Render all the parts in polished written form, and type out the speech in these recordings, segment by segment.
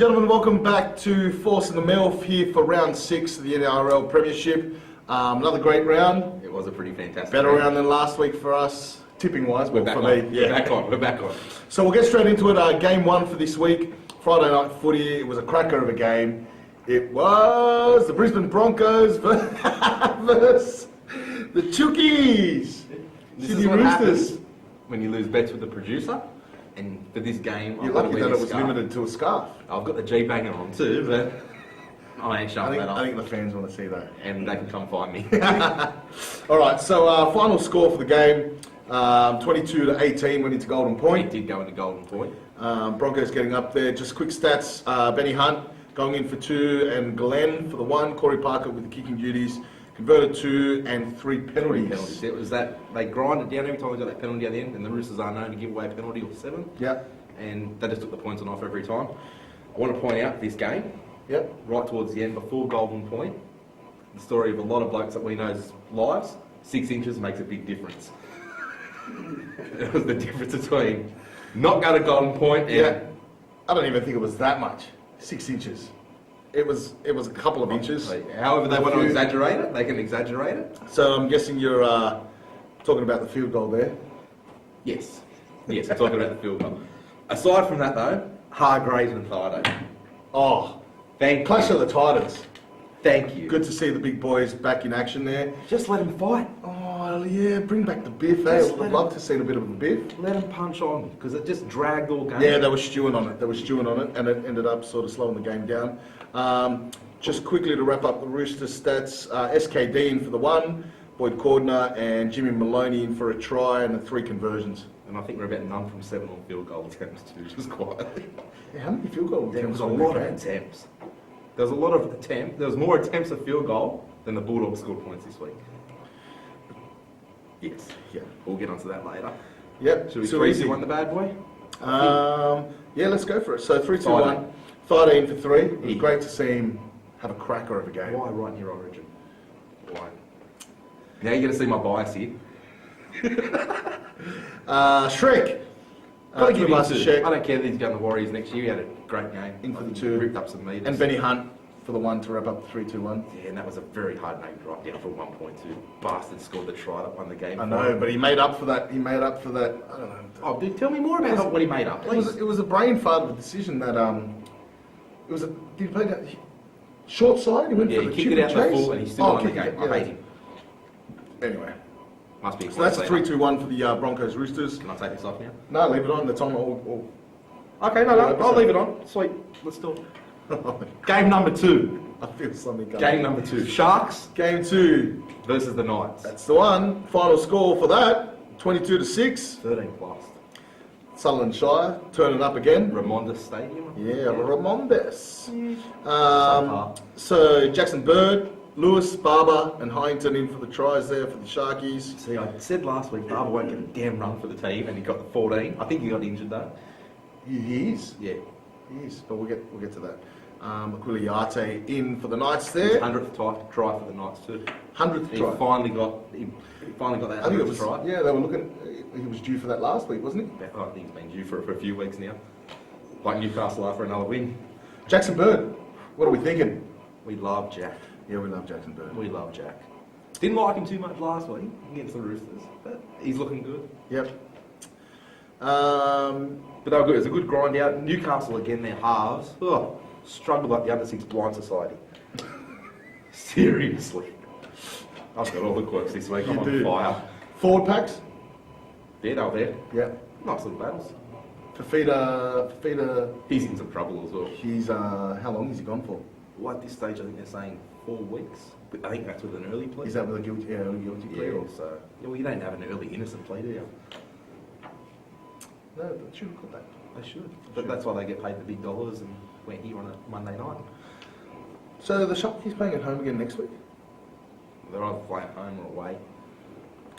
gentlemen, welcome back to Force and the MILF here for round 6 of the NRL Premiership. Another great round. It was a pretty fantastic Better round than last week for us, tipping wise. We're back on. We're back on. So we'll get straight into it. Game 1 for this week, Friday night footy. It was a cracker of a game. It was the Brisbane Broncos versus the Chookies. This is what happens when you lose bets with the producer. And for this game, you're lucky that it was limited to a scarf. I've got the G banger on too, but I ain't showing that off. I think the fans want to see that. And they can come find me. All right, so final score for the game, 22-18 went into Golden Point. It did go into Golden Point. Broncos getting up there. Just quick stats, Benny Hunt going in for 2 and Glenn for the 1. Corey Parker with the kicking duties. Converted 2 and 3 penalties. It was that they grinded down every time we got that penalty at the end, and the Roosters are known to give away a penalty or 7. Yep. And they just took the points on off every time. I want to point out this game, right towards the end, before Golden Point, the story of a lot of blokes that we know's lives, 6 inches makes a big difference. It was the difference between not going to Golden Point and... I don't even think it was that much. 6 inches. It was a couple of inches. However they want to exaggerate it, they can exaggerate it. So I'm guessing you're talking about the field goal there? Yes, I'm talking about the field goal. Aside from that though, Hargrave and Thido. Oh, Clash of the Titans. Thank you. Good to see the big boys back in action there. Just let them fight. Oh yeah, bring back the biff. I'd love to see a bit of a biff. Let them punch on, because it just dragged all game. Yeah, they were stewing on it. And it ended up sort of slowing the game down. Just quickly to wrap up the Rooster stats, SKD in for the 1, Boyd Cordner and Jimmy Maloney in for a try and the 3 conversions. And I think we're about none from 7 on field goal attempts too, just quietly. Yeah, how many field goal attempts? There was a lot of attempts. There was a lot of attempts. There was more attempts at field goal than the Bulldogs scored points this week. Yes. Yeah. We'll get onto that later. Yep. Should we 3-2-1 the bad boy? Yeah, let's go for it. So 3-2-1. Friday in for 3. It was great to see him have a cracker of a game. Why right near Origin? Why? Now you're going to see my bias here. Shrek. Gotta give him I don't care that he's going to Warriors next year. He had a great game. In for the 2. Ripped up some meters. And Benny Hunt for the 1 to wrap up the 3-2-1. Yeah, and that was a very hard name drop down for 1.2. Bastard scored the try that won the game. I know, but he made up for that. I don't know. Oh, dude, tell me more about what he made up, please. It was a brain fart of a decision that did he play that short side? He went for the kicked it out chase. the full and he still won the game. I hate him. Anyway. Must be. So that's a 3-2-1 for the Broncos Roosters. Can I take this off now? No, leave it on. That's on all. Okay, no, I'll leave it on. Sweet. Let's do it. Game number 2. I feel something coming. Game number 2. Sharks. Game 2. Versus the Knights. That's the one. Final score for that, 22-6. 13 plus. Sutherland Shire, turn it up again. Ramonda Stadium. Yeah, Ramondes. So Jackson Bird, Lewis, Barber and Hyington in for the tries there for the Sharkies. See, I said last week Barber won't get a damn run for the team, and he got the 14. I think he got injured though. He is. Yeah. He is, but we'll get to that. Aquiliate in for the Knights there. 100th try for the Knights too. 100th try. He finally got that 100th try. Yeah, they were looking. He was due for that last week, wasn't he? I think he's been due for a few weeks now. Like Newcastle after another win. Jackson Bird, what are we thinking? We love Jack. Yeah, we love Jackson Bird. We love Jack. Didn't like him too much last week against the Roosters, but he's looking good. Yep. But they were good. It was a good grind out. Newcastle again, their halves. Struggled like the under 6 blind society. Seriously. I've got all the quirks this week. I'm on fire. Forward packs? Yeah, they were there. Yeah. Nice little battles. Fafita. He's in some trouble as well. He's how long has he gone for? Well, at this stage, I think they're saying 4 weeks. But I think that's with an early plea. Is that with a guilty plea? Yeah, so, well, you don't have an early innocent plea, do you? No, they should have got that. They should. But that's why they get paid the big dollars and we're here on a Monday night. So the Sharkies playing at home again next week? They're either playing at home or away.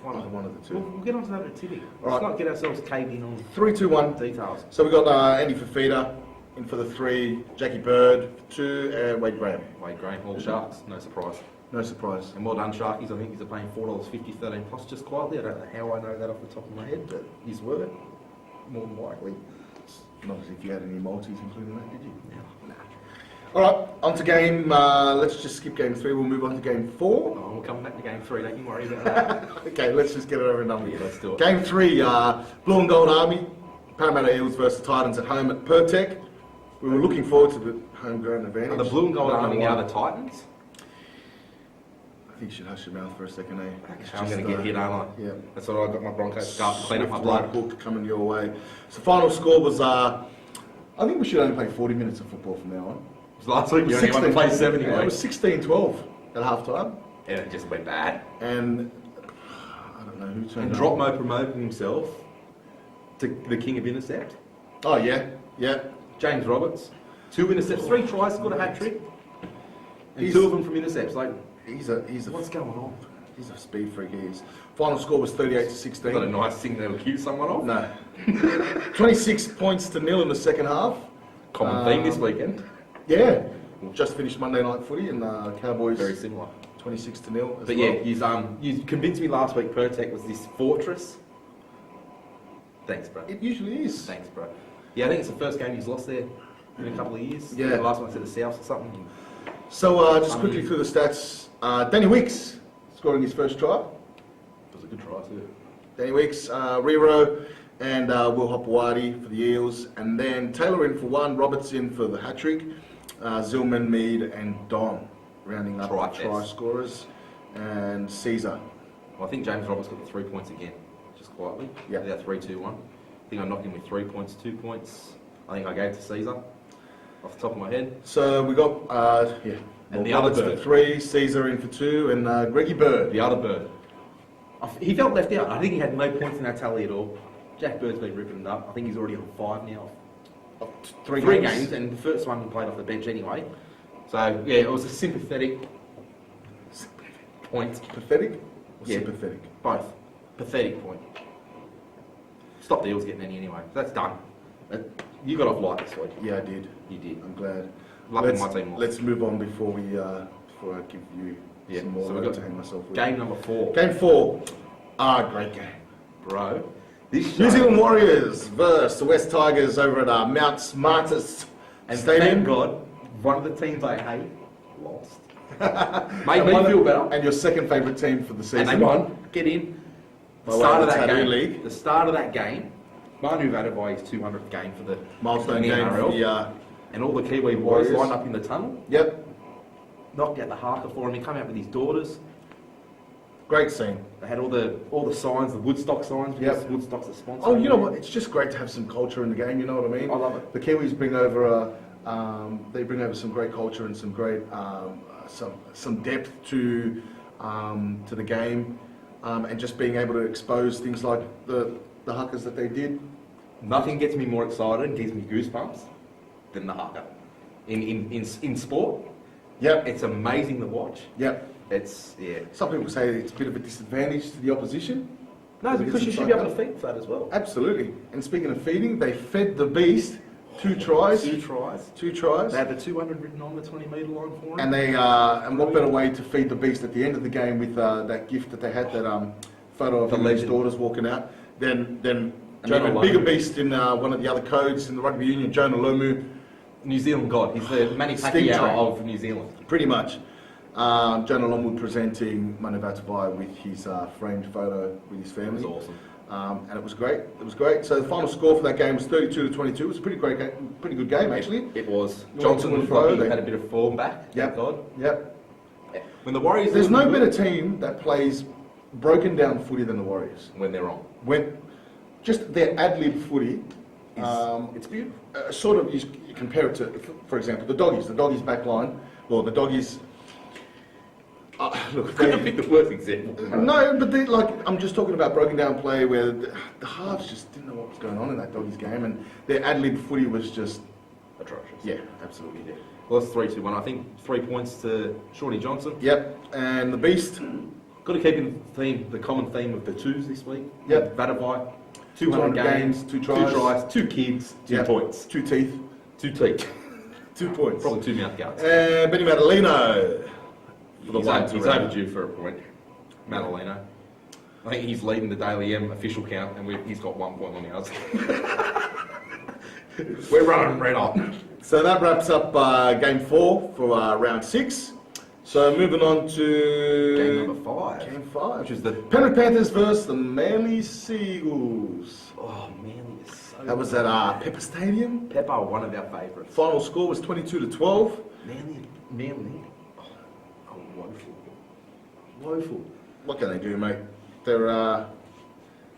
One of the two. We'll get onto that at tipping. Let's not get ourselves caved in on 3-2-1 details. So we got Andy Fafita in for the 3, Jackie Bird for 2, and Wade Graham. Wade Graham, all Sharks, no surprise. No surprise. And well done, Sharkies. I think he's paying $4.50, 13 plus just quietly. I don't know how I know that off the top of my head, but his word, more than likely. Not as if you had any multis including that, did you? No. All right, on to game. Let's just skip game 3. We'll move on to game 4. Oh, we're coming back to game 3. Don't you worry about that. Okay, let's just get it over and done with. Yeah, let's do it. Game 3, Blue and Gold Army, Parramatta Eels versus Titans at home at Pertec. We were looking forward to the home ground advantage. Are the Blue and Gold Army now the Titans? I think you should hush your mouth for a second, eh? I'm going to get hit, aren't I? Yeah. That's what I got my Broncos scarf to clean up my blood. Hook coming your way. So final score was, I think we should only play 40 minutes of football from now on. It was last week, you only wanted to play 70. Yeah, it was 16-12 at half time. And it just went bad. And I don't know who turned And Dropmo promoted himself to the king of intercept. Oh, yeah, yeah. James Roberts. 2 intercepts, 3 tries, scored a hat-trick. And 2 of them from intercepts. Like, he's a what's going on? He's a speed freak, he is. Final score was 38-16. Not a nice thing to accuse someone of. No. 26 points to 0 in the second half. Common theme this weekend. Yeah. Just finished Monday night footy and Cowboys Very similar. 26 to 0 as But well. yeah, you convinced me last week Pertec was this fortress. Thanks, bro. It usually is. Thanks, bro. Yeah, I think it's the first game he's lost there in a couple of years. Yeah. The last one to the South or something. So just quickly through the stats. Danny Wicks scoring his first try. It was a good try too. Danny Wicks, Rero and Will Hopewadi for the Eels. And then Taylor in for 1, Roberts in for the hat-trick. Zillman, Mead and Don rounding up the try scorers. And Caesar. Well, I think James Roberts got the 3 points again, just quietly. Yeah. They're 3-2-1. I think I knocked him with 3 points, 2 points. I think I gave to Caesar, off the top of my head. So we got, And the Roberts other bird. for 3, Caesar in for 2, and Greggy Bird. The other bird. He felt left out. I think he had no points in that tally at all. Jack Bird's been ripping it up. I think he's already on 5 now. 3 games, and the first one he played off the bench anyway. So, yeah, it was a sympathetic point. Pathetic or Yeah. sympathetic? Both. Pathetic point. Stop the Eels getting any anyway. That's done. You got off light this week. Yeah, I did. You did. I'm glad. Lucky my team lost. Let's move on before I give you some more so we've to got hang myself with. game number 4. Game 4. Great game. Bro. This New show- Zealand Warriors versus the West Tigers over at Mount Smartest And Stadium. thank God, one of the teams I hate lost. Made me feel better. And your second favourite team for the season. And they won. Get in. The By way start of of the that Tattoo game. League. The start of that game. Manu Vadavai his 200th game for the Milestone in the game NRL. for the... And all the Kiwi boys Warriors. lined up in the tunnel. Yep. Knocked out the haka for him. He came out with his daughters. Great scene. They had all the signs, the Woodstock signs. Yep. Because Woodstock's a sponsor. Oh, you know what? It's just great to have some culture in the game. You know what I mean? I love it. The Kiwis bring over they bring over some great culture and some great some depth to the game, and just being able to expose things like the huckers that they did. Nothing gets me more excited and gives me goosebumps than the haka. In sport, Yep. it's amazing to watch. Yep. It's, yeah. Some people say it's a bit of a disadvantage to the opposition. No, Because because you it's should be like able to feed that as well. Absolutely. And speaking of feeding, they fed the beast 2 tries. 2 tries. 2 tries. They had the 200 written on the 20-metre line for him. And they and what better way to feed the beast at the end of the game with that gift that they had, that photo of The him and his legend. daughters walking out, than an Jonah even bigger Lomu. beast in one of the other codes in the rugby union, Jonah Lomu, New Zealand god. He's the Manny Steam Pacquiao train. of New Zealand. pretty much. Jonah Lomu presenting Manu Vatuvai with his framed photo with his It family. was awesome. And it was great. It was great. So the final score for that game was 32-22. It was a pretty great game, pretty good game actually. It was. You Johnson want to looked throw, like he they- had a bit of form back. Yep. Thank God. Yep. When the Warriors... There's look no good better team that plays broken down footy than the Warriors. when they're on. When just their ad-lib footy, It's beautiful. sort of you compare it to, for example, the Doggies back line, or the Doggies. Look, Couldn't have picked the worst example. no, but they, like, I'm just talking about broken down play where the halves just didn't know what was going on in that Doggies game, and their ad-lib footy was just, Atrocious. yeah, absolutely. Yeah. Well, it's 3-2-1. I think 3 points to Shawnee Johnson. Yep, and the Beast, Got to keep in the common theme of the twos this week. Yep. Vadavai, 200 games, 2 tries. 2 tries, 2 kids, 2 Yep. points. 2 teeth, 2 teeth. 2 points. Probably 2 mouth guards. And Benny Madalino. For the one to He's round. overdue for a point. Madaleno. I think he's leading the Daily M official count, and he's got 1 point on ours. We're running red hot. So that wraps up game 4 for round 6. So moving on to Game number 5. Game 5, which is the Penrith Panthers versus the Manly Seagulls. oh Manly is so. That was at Pepper Stadium. Pepper, one of our favourites. Final score was 22-12. Manly. Oh, woeful. What can they do, mate? There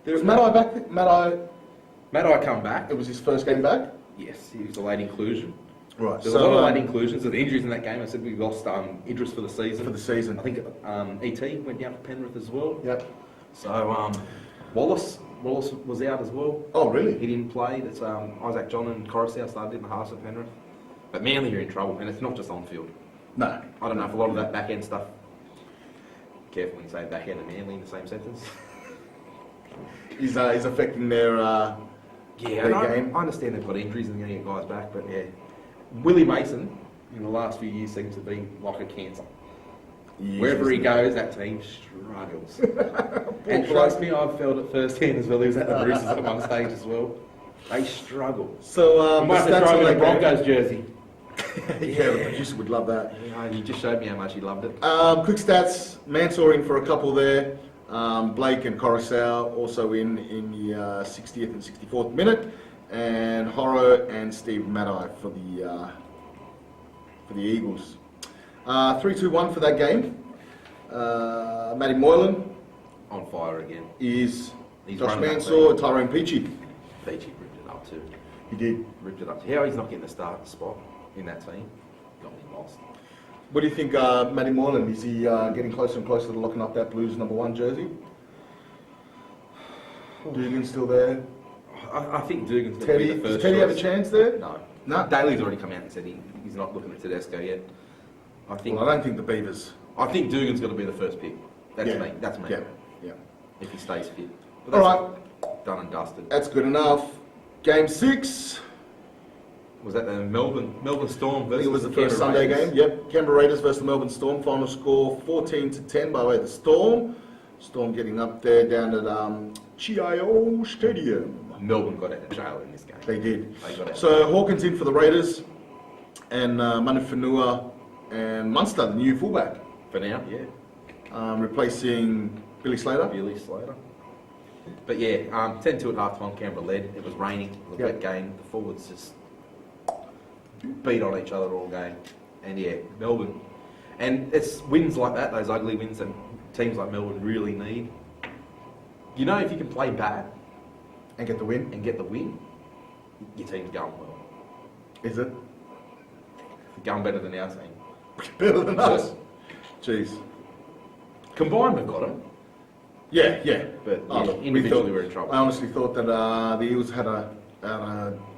was Matt back. Matt come back. It was his first game back. Yes, he was a late inclusion. Right. There's a lot of late inclusions. There's injuries in that game. I said we lost Idris for the season. I think ET went down for Penrith as well. Yep. So Wallace was out as well. Oh, really? He didn't play. That's Isaac John and Coruscant started in the halves of Penrith. But Manly are in trouble, and it's not just on field. No. I don't know if a lot of that back end stuff. Careful when you say back end and Manly in the same sentence. He's affecting their game. I understand they've got injuries and they're going to get guys back, but yeah, Willie Mason in the last few years seems to be like a cancer. Wherever he goes, that team struggles. And trust me, I've felt it firsthand as well. He was at the Roosters at one stage as well. They struggle. So you might have to throw him in a Broncos jersey. Yeah, the producer would love that. Yeah, and he just showed me how much he loved it. Quick stats: Mansour in for a couple there. Blake and Coruscant also in the 60th and 64th minute, and Horro and Steve Maddai for the Eagles. 3-2-1 for that game. Matty Moylan on fire again. Is He's Josh running that Mansour, team. Tyrone Peachy. Peachy ripped it up too. He did. Ripped it up. How he's not getting the start spot in that team? Got me lost. What do you think, Matty Moylan? Is he getting closer and closer to locking up that Blues #1 jersey? Dugan's still there. I think Dugan's going to be the first Does Teddy choice. have a chance there? No. Daly's already come out and said he's not looking at Tedesco yet. I don't think the Beavers. I think Dugan's going to be the first pick. That's me. That's me. Yeah. If he stays fit. All right. Done and dusted. That's good enough. Game 6. Was that the Melbourne Storm versus I think it was the Canberra first Sunday Raiders? game. Yep. Canberra Raiders versus the Melbourne Storm. Final score 14-10 by way of the Storm. Storm getting up there down at Chio Stadium. Melbourne got out of jail in this game. They did. They got out. So Hawkins in for the Raiders, and Manafanua and Munster, the new fullback. For now, yeah. Replacing Billy Slater. But yeah, 10-2 at half time, Canberra led. It was raining, it was a wet game. The forwards just beat on each other all game. And yeah, Melbourne. And it's wins like that, those ugly wins that teams like Melbourne really need. You know, if you can play bad and get the win, your team's going well. Is it? Going better than our team. Better than us? Jeez. Combined, we've got them. Yeah. But individually, we're in trouble. I honestly thought that the Eagles had a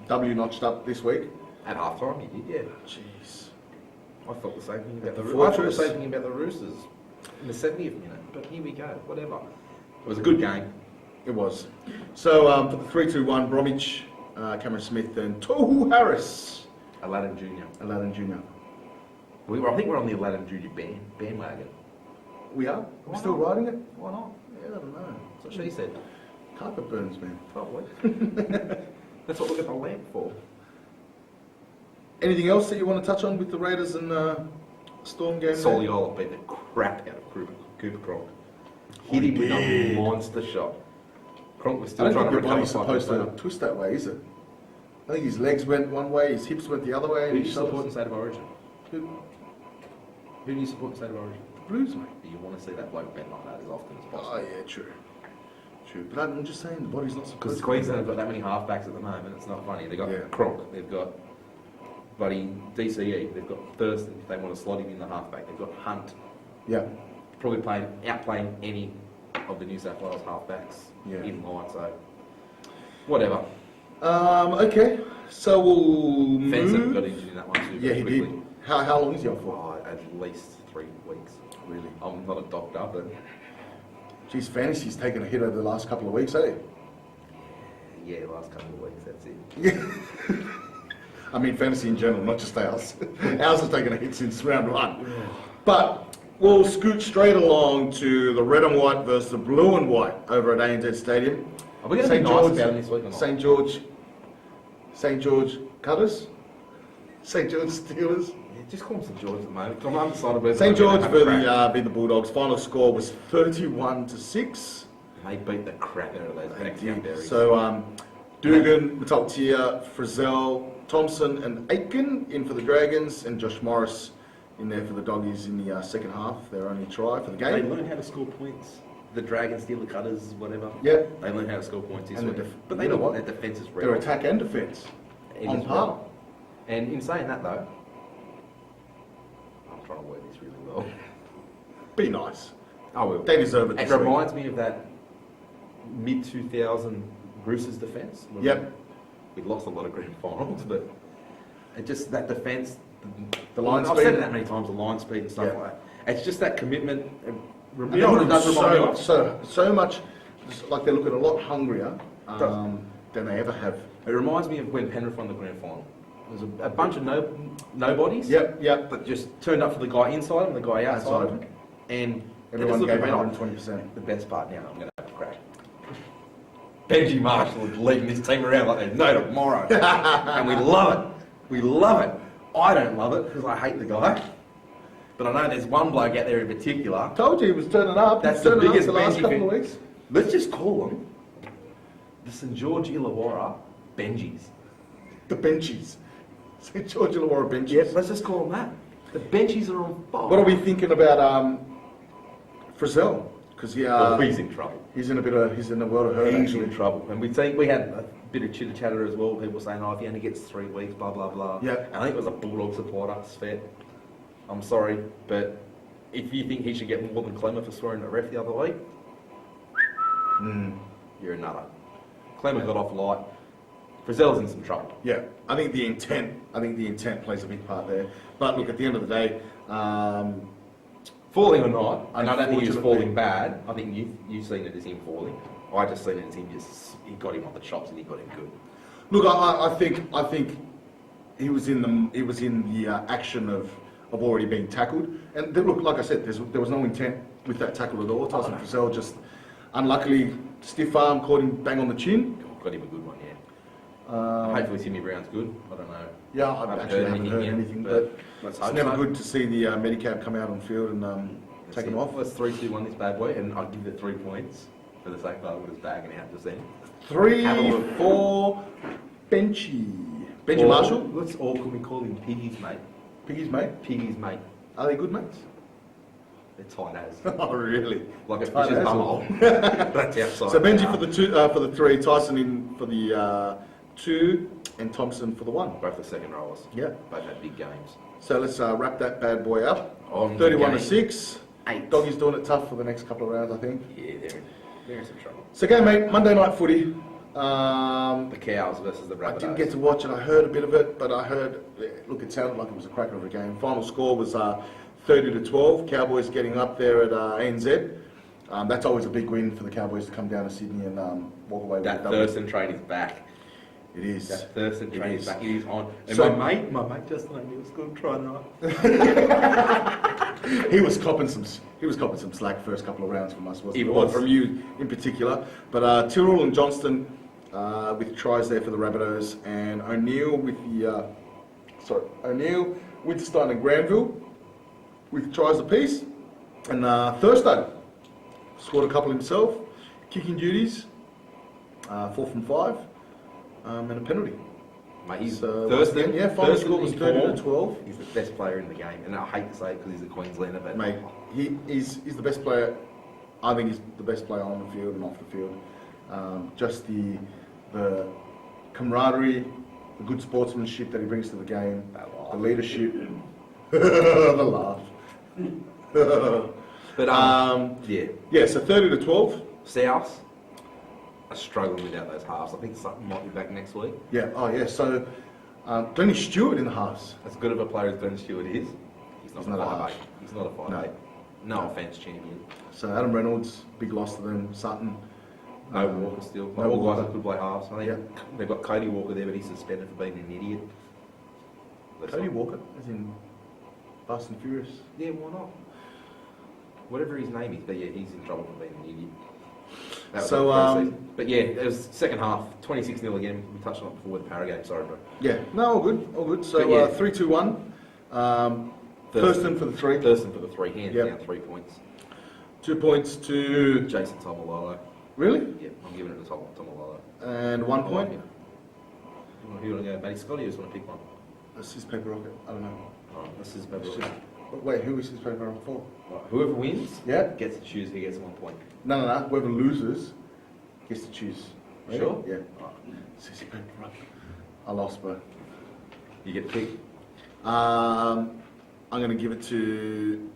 W notched up this week. At half time, you did, yeah. Jeez. I thought the same thing about the Roosters in the 70th minute. But here we go, whatever. It was a good game. It was. So for the 3-2-1, Bromwich, Cameron Smith and Tohu Harris. Aladdin Jr. I think we're on the Aladdin Jr. bandwagon. We are? We're still riding it? Why not? Yeah, I don't know. That's what she said. Carpet burns, man. Probably. That's what we got the lamp for. Anything else that you want to touch on with the Raiders and Storm game? Soliola beat the crap out of Cooper Cronk. Hit him with a monster shot. Cronk was still trying to recover. He's supposed to twist that way, is it? I think his legs went one way, his hips went the other way. Who do you support in State of Origin? Who do you support in State of Origin? The Blues, mate. You want to see that bloke bend like that as often as possible. Oh, yeah, true. But I'm just saying, the body's not supposed to... Because Queensland have got that many halfbacks at the moment, it's not funny. They've got Cronk, they've got bloody DCE, they've got Thurston, if they want to slot him in the halfback, they've got Hunt. Yeah. Probably outplaying any of the New South Wales halfbacks in line, so whatever. Okay, so we'll Fenson got injured in that one too. Yeah, he quickly. did. How long is he off for? At least 3 weeks. Really? I'm not a doctor, but... Geez, fantasy's taken a hit over the last couple of weeks, eh? Yeah, last couple of weeks, that's it. Yeah. I mean, fantasy in general, not just ours. Ours has taken a hit since round 1. But we'll scoot straight along to the red and white versus the blue and white over at ANZ Stadium. Are we going to be nice about them this week or not? St. George St George Cutters, St George Steelers. Yeah, just call them St George at the moment. I'm undecided whether St George they're gonna have a beat the Bulldogs. Final score was 31-6. They beat the crap out of those Berries. So Dugan, Mataltia, Frizzell, Thompson and Aitken in for the Dragons, and Josh Morris in there for the Doggies in the second half. Their only try for the They game. learn how to score points. The Dragons, steal the Cutters, whatever. Yeah. They learn how to score points this And week. But you they know know what? what? Their defence is Their real. attack and defence It on is par. well. And in saying that though, I'm trying to word this really well. Be nice. I will. They deserve it. It this week. reminds me of that mid-2000 Roosters defence. Yep. We lost a lot of grand finals, but it just that defence, The line I've speed. said it that many times, the line speed and stuff Yeah. like that. It's just that commitment. You And know what it does remind me of? so much, like they're looking a lot hungrier than they ever have. It reminds me of when Penrith won the grand final. There's a bunch of nobodies Yep. that just turned up for the guy inside and the guy outside of him. And Everyone they just gave looked at 120%. the best part now, I'm going to have a crack. Benji Marshall is leading this team around like there's no tomorrow. And we love it. We love it. I don't love it because I hate the guy. But I know there's one bloke out there in particular. Told you he was turning up. That's He's the turning up biggest the last Benji couple thing. of weeks. Let's just call them the St George Illawarra Benjis. The benchies. St George Illawarra benchies. Yep, let's just call them that. The Benchies are on fire. What are we thinking about Frizzell? Because he's in trouble. he's in a world of hurt. He's Actually. in trouble. And we had a bit of chitter chatter as well. People saying, oh, if he only gets 3 weeks, blah, blah, blah. Yeah. And I think it was a Bulldog supporter, Svet. I'm sorry, but if you think he should get more than Clemmer for scoring the ref the other week, you're a nutter. Clemmer got off light. Frizzell's in some trouble. Yeah, I think the intent plays a big part there. But look, at the end of the day, Falling or not, and I don't think he was Unfortunately- falling bad. I think you've seen it as him falling. I just seen it as him he got him on the chops and he got him good. look, I think he was in the action of already being tackled. And look, like I said, there was no intent with that tackle at all. Tyson Frizzell just unluckily stiff arm caught him bang on the chin. Got him a good one, yeah. Hopefully Timmy Brown's good. I don't know. Yeah, I actually haven't heard yet, anything, but let's it's hope never so. good to see the Medicab come out on field and take him off. Let's 3-2-1 this bad boy, and I'll give it 3 points for the sake that I was bagging out just then. 3-4 Benji Or Marshall. Let's all can we call him Piggies, mate? Piggy's mate. Piggies, mate. Are they good mates? They're tight as. Oh, really? Like a Tight fish's as, bumhole. That's outside. So Benji for the 3, Tyson in for the 2, and Thompson for the 1. Both the second rollers. Yeah. Both had big games. So let's wrap that bad boy up. On 31-6. 8. Doggies doing it tough for the next couple of rounds, I think. Yeah, they're in some trouble. So game, mate. Monday night footy. The Cows versus the I Rabbitohs. didn't get to watch it. I heard a bit of it, but look, it sounded like it was a cracker of a game. Final score was 30-12. Cowboys getting up there at ANZ. That's always a big win for the Cowboys to come down to Sydney and walk away with That a double. Thurston trade is back. It is. That Thurston It train is. is back. It is on. And So- my mate just like me was good trying to. He was copping some slack first couple of rounds from us, wasn't He he? was. From you in particular. But Tyrrell and Johnston with tries there for the Rabbitohs, and O'Neill with Winterstein and Granville with tries apiece, and Thursday scored a couple himself, kicking duties, 4 from 5, and a penalty. Mate, he's So, Thurston. yeah, final Thurston score was in 30-12. form. He's the best player in the game, and I hate to say it because he's a Queenslander, but Mate, he's the best player. I think he's the best player on the field and off the field. Just the camaraderie, the good sportsmanship that he brings to the game, the leadership, the laugh. But Yeah, so 30-12. South are struggling without those halves. I think something might be back next week. Yeah, oh yeah. So Glennie Stewart in the halves. As good of a player as Glenn Stewart is, he's not He's a not a 5'8". half. He's not a 5'8". No offence, champion. So Adam Reynolds, big loss to them. Sutton. No Walker still. No No all Walker. guys that could play halves. I think Yeah. they've got Cody Walker there, but he's suspended for being an idiot. Cody Walker, as in Fast and Furious. Yeah, why not? Whatever his name is, but yeah, he's in trouble for being an idiot. That was So, the pre-season. But yeah, it was second half, 26-0 again. We touched on it before with the Para game. Sorry, bro. Yeah, no, all good, all good. So, Yeah. 3-2-1. Thurston for the 3. Thurston for the 3, hands down 3 points. 2 points to... Jason Tomalolo. Really? Yeah, I'm giving it to Tomalolo. And 1 point? Who do you want to go, Matty Scotty, or just want to pick one? That's his paper rocket. I don't know. Alright, this is paper. It's just- Wait, who is his paper rocket for? Right, whoever wins Yeah? gets to choose who gets 1 point. No. Whoever loses gets to choose. Ready? Sure? Yeah. Alright. Sissy paper rocket. I lost, bro. You get to pick. I'm going to give it to...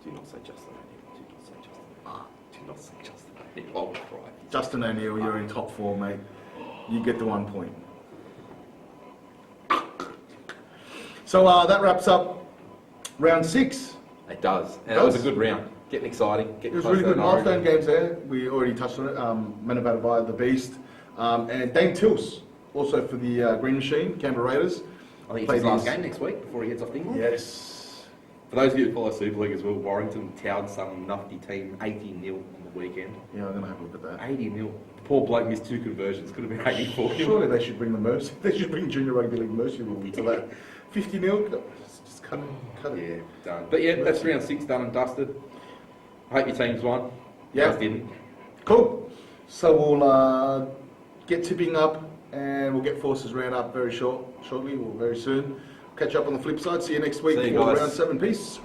Do not say Justin O'Neill. Do not say Justin O'Neill. Do not say Justin O'Neill. I'll cry. Justin O'Neill. You're in top 4, mate. You get the 1 point. So that wraps up round 6. It does. And that was a good round. Getting exciting. It was really good. Milestone games there. We already touched on it. Manavadavai, the Beast. And Dane Tills, also for the Green Machine, Canberra Raiders. I think it's his last game next week before he heads off to England. Yes. For those of you who follow Super League as well, Warrington towed some nufty team 80-0 on the weekend. Yeah, I'm going to have a look at that. 80-0. The poor bloke missed 2 conversions. Could have been 84. Surely they should bring the Mercy. They should bring Junior Rugby League Mercy rule to that. 50-0. Just cut it. Yeah, done. But yeah, that's round 6 done and dusted. I hope your team's won. Yeah. Yours didn't. Cool. So we'll get tipping up and we'll get Forces round up very shortly or very soon. Catch up on the flip side. See you next week See you for guys. round 7. Peace.